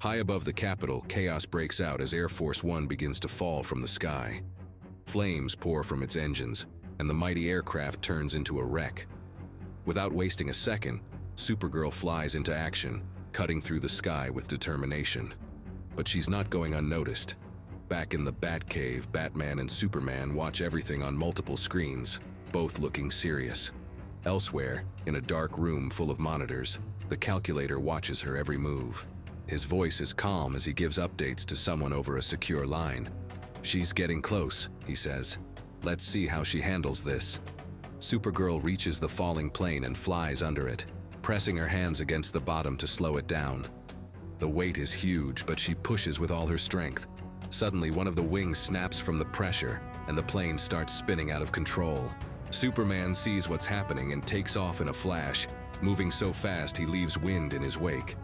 High above the Capitol, chaos breaks out as Air Force One begins to fall from the sky. Flames pour from its engines, and the mighty aircraft turns into a wreck. Without wasting a second, Supergirl flies into action, cutting through the sky with determination. But she's not going unnoticed. Back in the Batcave, Batman and Superman watch everything on multiple screens, both looking serious. Elsewhere, in a dark room full of monitors, the Calculator watches her every move. His voice is calm as he gives updates to someone over a secure line. "She's getting close," he says. "Let's see how she handles this." Supergirl reaches the falling plane and flies under it, pressing her hands against the bottom to slow it down. The weight is huge, but she pushes with all her strength. Suddenly, one of the wings snaps from the pressure, and the plane starts spinning out of control. Superman sees what's happening and takes off in a flash, moving so fast he leaves wind in his wake.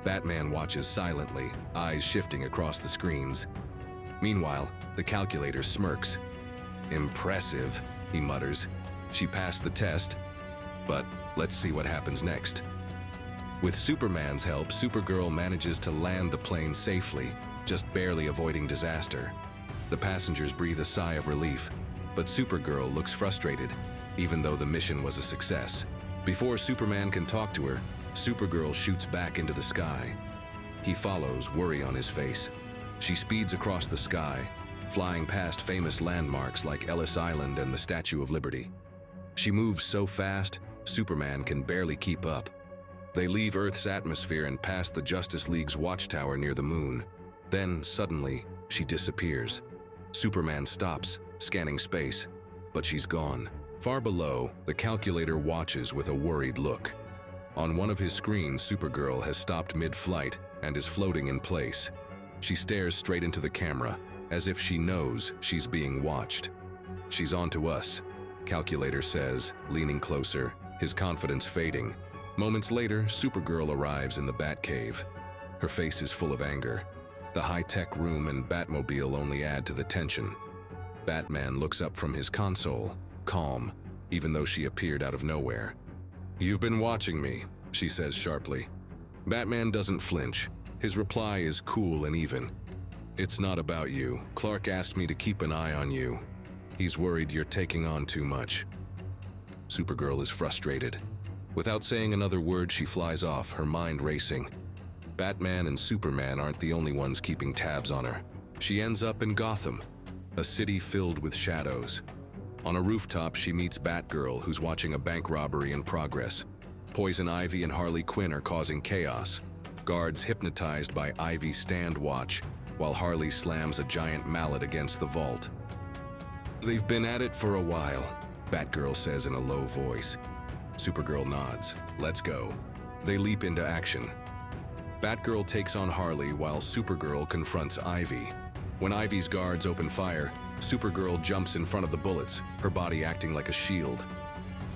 Batman watches silently, eyes shifting across the screens. Meanwhile, the Calculator smirks. "Impressive," he mutters. "She passed the test, but let's see what happens next." With Superman's help, Supergirl manages to land the plane safely, just barely avoiding disaster. The passengers breathe a sigh of relief, but Supergirl looks frustrated, even though the mission was a success. Before Superman can talk to her, Supergirl shoots back into the sky. He follows, worry on his face. She speeds across the sky, flying past famous landmarks like Ellis Island and the Statue of Liberty. She moves so fast, Superman can barely keep up. They leave Earth's atmosphere and pass the Justice League's watchtower near the moon. Then, suddenly, she disappears. Superman stops, scanning space, but she's gone. Far below, the Calculator watches with a worried look. On one of his screens, Supergirl has stopped mid-flight and is floating in place. She stares straight into the camera, as if she knows she's being watched. "She's on to us," Calculator says, leaning closer, his confidence fading. Moments later, Supergirl arrives in the Batcave. Her face is full of anger. The high-tech room and Batmobile only add to the tension. Batman looks up from his console, calm, even though she appeared out of nowhere. "You've been watching me," she says sharply. Batman doesn't flinch. His reply is cool and even. "It's not about you. Clark asked me to keep an eye on you. He's worried you're taking on too much." Supergirl is frustrated. Without saying another word, she flies off, her mind racing. Batman and Superman aren't the only ones keeping tabs on her. She ends up in Gotham, a city filled with shadows. On a rooftop, she meets Batgirl, who's watching a bank robbery in progress. Poison Ivy and Harley Quinn are causing chaos. Guards hypnotized by Ivy stand watch, while Harley slams a giant mallet against the vault. "They've been at it for a while," Batgirl says in a low voice. Supergirl nods. "Let's go." They leap into action. Batgirl takes on Harley while Supergirl confronts Ivy. When Ivy's guards open fire, Supergirl jumps in front of the bullets, her body acting like a shield.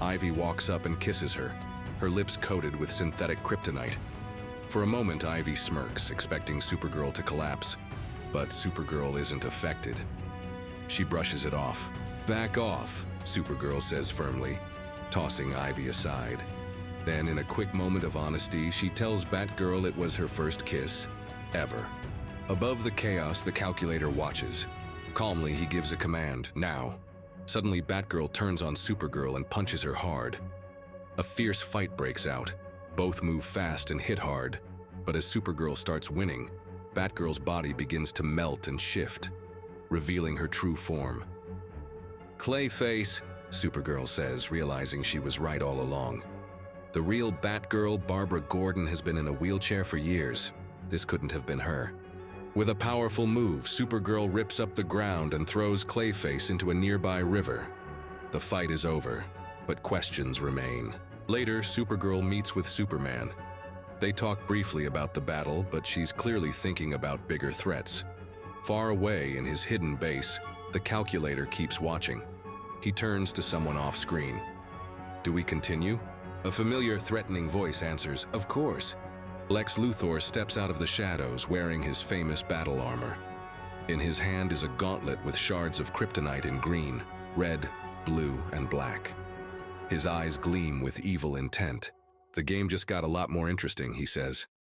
Ivy walks up and kisses her, her lips coated with synthetic kryptonite. For a moment, Ivy smirks, expecting Supergirl to collapse, but Supergirl isn't affected. She brushes it off. "Back off," Supergirl says firmly, tossing Ivy aside. Then, in a quick moment of honesty, she tells Batgirl it was her first kiss, ever. Above the chaos, the Calculator watches. Calmly, he gives a command, "Now." Suddenly, Batgirl turns on Supergirl and punches her hard. A fierce fight breaks out. Both move fast and hit hard, but as Supergirl starts winning, Batgirl's body begins to melt and shift, revealing her true form. "Clayface," Supergirl says, realizing she was right all along. The real Batgirl, Barbara Gordon, has been in a wheelchair for years. This couldn't have been her. With a powerful move, Supergirl rips up the ground and throws Clayface into a nearby river. The fight is over, but questions remain. Later, Supergirl meets with Superman. They talk briefly about the battle, but she's clearly thinking about bigger threats. Far away in his hidden base, the Calculator keeps watching. He turns to someone off-screen. "Do we continue?" A familiar, threatening voice answers, "Of course." Lex Luthor steps out of the shadows wearing his famous battle armor. In his hand is a gauntlet with shards of kryptonite in green, red, blue, and black. His eyes gleam with evil intent. "The game just got a lot more interesting," he says.